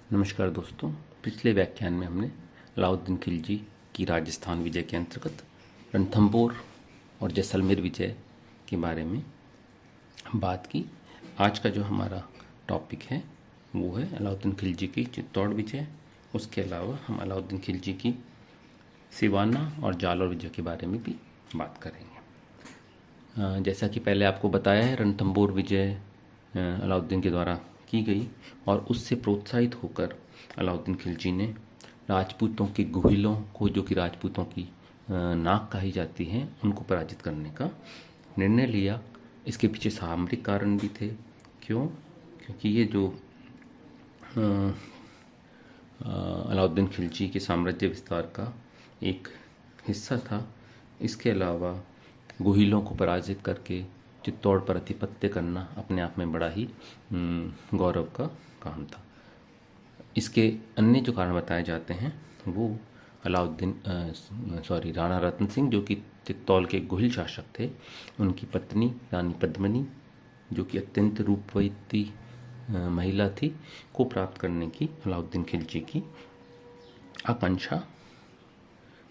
नमस्कार दोस्तों। पिछले व्याख्यान में हमने अलाउद्दीन खिलजी की राजस्थान विजय के अंतर्गत रणथंभौर और जैसलमेर विजय के बारे में बात की। आज का जो हमारा टॉपिक है वो है अलाउद्दीन खिलजी की चित्तौड़ विजय। उसके अलावा हम अलाउद्दीन खिलजी की सिवाना और जालौर विजय के बारे में भी बात करेंगे। जैसा कि पहले आपको बताया है, रणथंभौर विजय अलाउद्दीन के द्वारा की गई और उससे प्रोत्साहित होकर अलाउद्दीन खिलजी ने राजपूतों के गुहिलों को, जो कि राजपूतों की नाक कही जाती हैं, उनको पराजित करने का निर्णय लिया। इसके पीछे सामरिक कारण भी थे। क्यों? क्योंकि ये जो अलाउद्दीन खिलजी के साम्राज्य विस्तार का एक हिस्सा था। इसके अलावा गुहिलों को पराजित करके चित्तौड़ पर आधिपत्य करना अपने आप में बड़ा ही गौरव का काम था। इसके अन्य जो कारण बताए जाते हैं वो राणा रतन सिंह, जो कि चित्तौड़ के गुहिल शासक थे, उनकी पत्नी रानी पद्मिनी, जो कि अत्यंत रूपवती महिला थी, को प्राप्त करने की अलाउद्दीन खिलजी की आकांक्षा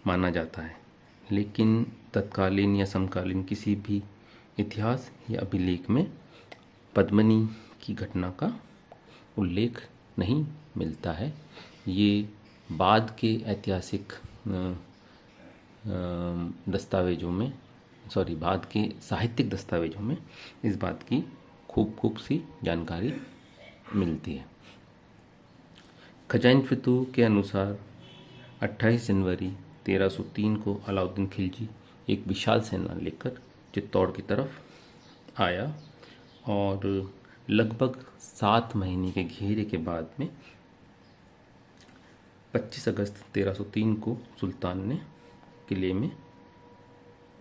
माना जाता है। लेकिन तत्कालीन या समकालीन किसी भी इतिहास या अभिलेख में पद्मिनी की घटना का उल्लेख नहीं मिलता है। ये बाद के ऐतिहासिक दस्तावेजों में, बाद के साहित्यिक दस्तावेजों में इस बात की खूब सी जानकारी मिलती है। खजाइन फितू के अनुसार 28 जनवरी 1303 को अलाउद्दीन खिलजी एक विशाल सेना लेकर चित्तौड़ की तरफ आया और लगभग 7 महीने के घेरे के बाद में 25 अगस्त 1303 को सुल्तान ने किले में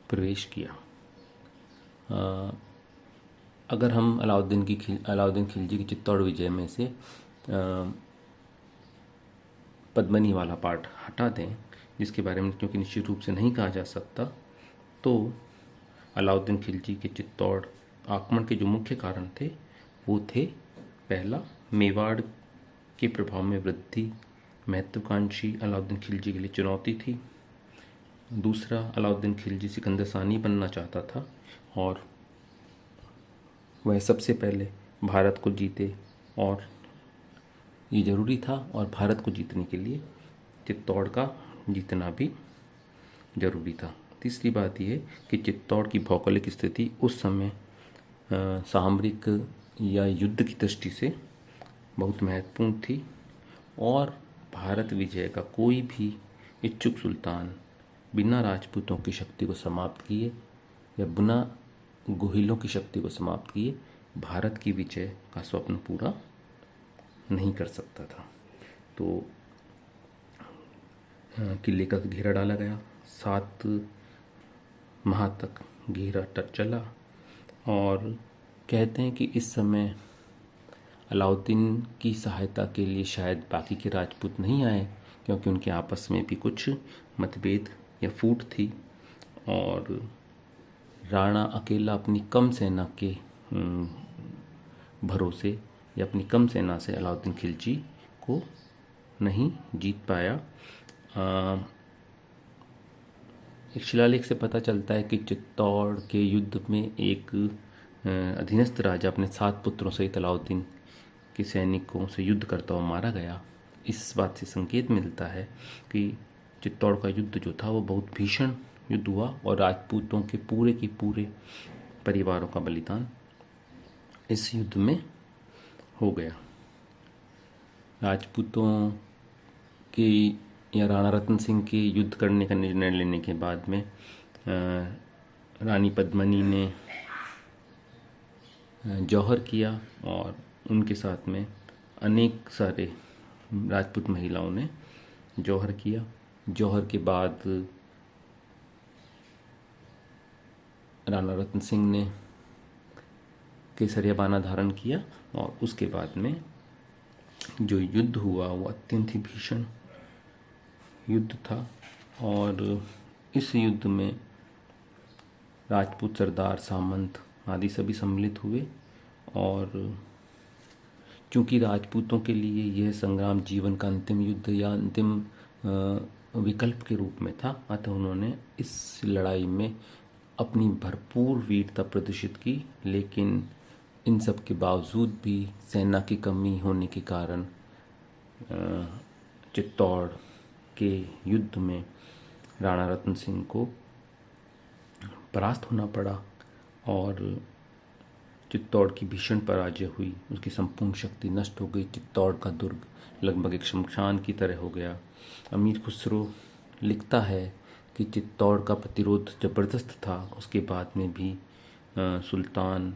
प्रवेश किया। अगर हम अलाउद्दीन खिलजी की चित्तौड़ विजय में से पद्मिनी वाला पार्ट हटा दें, जिसके बारे में क्योंकि निश्चित रूप से नहीं कहा जा सकता, तो अलाउद्दीन खिलजी के चित्तौड़ आक्रमण के जो मुख्य कारण थे वो थे, पहला, मेवाड़ के प्रभाव में वृद्धि महत्वाकांक्षी अलाउद्दीन खिलजी के लिए चुनौती थी। दूसरा, अलाउद्दीन खिलजी सिकंदर सानी बनना चाहता था और वह सबसे पहले भारत को जीते, और ये ज़रूरी था, और भारत को जीतने के लिए चित्तौड़ का जीतना भी ज़रूरी था। तीसरी बात यह कि चित्तौड़ की भौगोलिक स्थिति उस समय सामरिक या युद्ध की दृष्टि से बहुत महत्वपूर्ण थी, और भारत विजय का कोई भी इच्छुक सुल्तान बिना राजपूतों की शक्ति को समाप्त किए या बिना गुहिलों की शक्ति को समाप्त किए भारत की विजय का स्वप्न पूरा नहीं कर सकता था। तो किले का घेरा डाला गया। 7 माह तक घेरा चला, और कहते हैं कि इस समय अलाउद्दीन की सहायता के लिए शायद बाकी के राजपूत नहीं आए, क्योंकि उनके आपस में भी कुछ मतभेद या फूट थी, और राणा अकेला अपनी कम सेना के भरोसे या अपनी कम सेना से अलाउद्दीन खिलजी को नहीं जीत पाया। एक शिलालेख से पता चलता है कि चित्तौड़ के युद्ध में एक अधीनस्थ राजा अपने 7 पुत्रों सहित अलाउद्दीन के सैनिकों से युद्ध करता हुआ मारा गया। इस बात से संकेत मिलता है कि चित्तौड़ का युद्ध जो था वो बहुत भीषण युद्ध हुआ, और राजपूतों के पूरे परिवारों का बलिदान इस युद्ध में हो गया। राजपूतों के या राणा रतन सिंह के युद्ध करने का निर्णय लेने के बाद में रानी पद्मिनी ने जौहर किया, और उनके साथ में अनेक सारे राजपूत महिलाओं ने जौहर किया। जौहर के बाद राणा रतन सिंह ने केसरिया बाना धारण किया, और उसके बाद में जो युद्ध हुआ वो अत्यंत ही भीषण युद्ध था। और इस युद्ध में राजपूत सरदार, सामंत आदि सभी सम्मिलित हुए, और क्योंकि राजपूतों के लिए यह संग्राम जीवन का अंतिम युद्ध या अंतिम विकल्प के रूप में था, अतः उन्होंने इस लड़ाई में अपनी भरपूर वीरता प्रदर्शित की। लेकिन इन सब के बावजूद भी सेना की कमी होने के कारण चित्तौड़ के युद्ध में राणा रतन सिंह को परास्त होना पड़ा और चित्तौड़ की भीषण पराजय हुई। उसकी संपूर्ण शक्ति नष्ट हो गई। चित्तौड़ का दुर्ग लगभग एक शमशान की तरह हो गया। अमीर खुसरो लिखता है कि चित्तौड़ का प्रतिरोध जबरदस्त था। उसके बाद में भी सुल्तान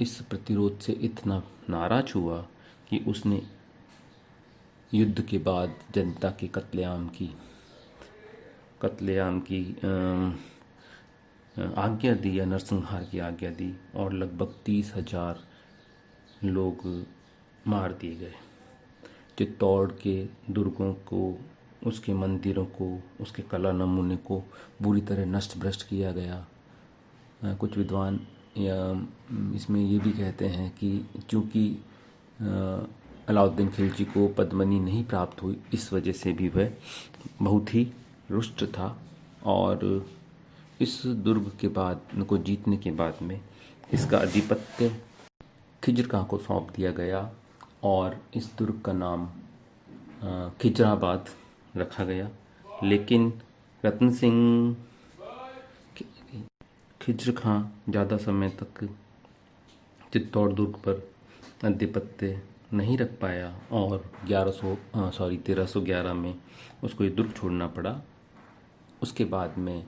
इस प्रतिरोध से इतना नाराज हुआ कि उसने युद्ध के बाद जनता के कत्लेआम की आज्ञा दी या नरसंहार की आज्ञा दी और लगभग 30,000 लोग मार दिए गए। चित्तौड़ के दुर्गों को, उसके मंदिरों को, उसके कला नमूने को बुरी तरह नष्ट भ्रष्ट किया गया। कुछ विद्वान या इसमें ये भी कहते हैं कि चूँकि अलाउद्दीन खिलजी को पद्मनी नहीं प्राप्त हुई, इस वजह से भी वह बहुत ही रुष्ट था और इस दुर्ग के बाद को जीतने के बाद में इसका आधिपत्य खिज्र खां को सौंप दिया गया और इस दुर्ग का नाम खिजराबाद रखा गया। लेकिन रतन सिंह खिज्र खां ज़्यादा समय तक चित्तौड़ दुर्ग पर आधिपत्य नहीं रख पाया और 1311 में उसको ये दुर्ग छोड़ना पड़ा। उसके बाद में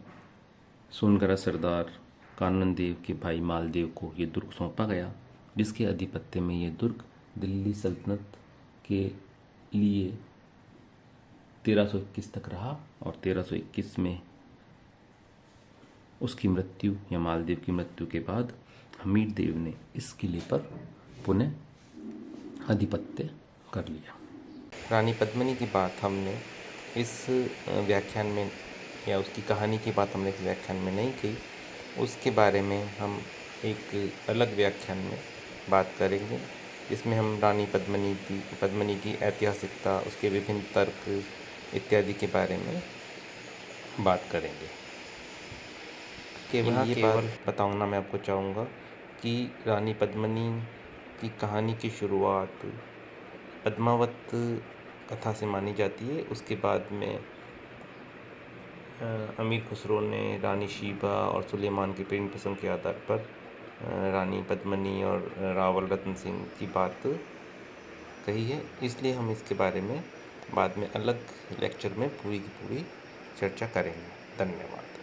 सोनगढ़ा सरदार कानन देव के भाई मालदेव को ये दुर्ग सौंपा गया, जिसके आधिपत्य में ये दुर्ग दिल्ली सल्तनत के लिए 1321 तक रहा और 1321 में उसकी मृत्यु या मालदेव की मृत्यु के बाद हमीर देव ने इस किले पर पुनः आधिपत्य कर लिया। रानी पद्मिनी की बात हमने इस व्याख्यान में या उसकी कहानी की बात हमने इस व्याख्यान में नहीं की। उसके बारे में हम एक अलग व्याख्यान में बात करेंगे, जिसमें हम रानी पद्मिनी की ऐतिहासिकता, उसके विभिन्न तर्क इत्यादि के बारे में बात करेंगे। केवल बताऊंगा मैं आपको चाहूँगा कि रानी पद्मिनी की कहानी की शुरुआत पद्मावत कथा से मानी जाती है। उसके बाद में अमीर खुसरो ने रानी शीबा और सुलेमान के प्रेम प्रसंग के आधार पर रानी पद्मिनी और रावल रतन सिंह की बात कही है। इसलिए हम इसके बारे में बाद में अलग लेक्चर में पूरी की पूरी चर्चा करेंगे। धन्यवाद।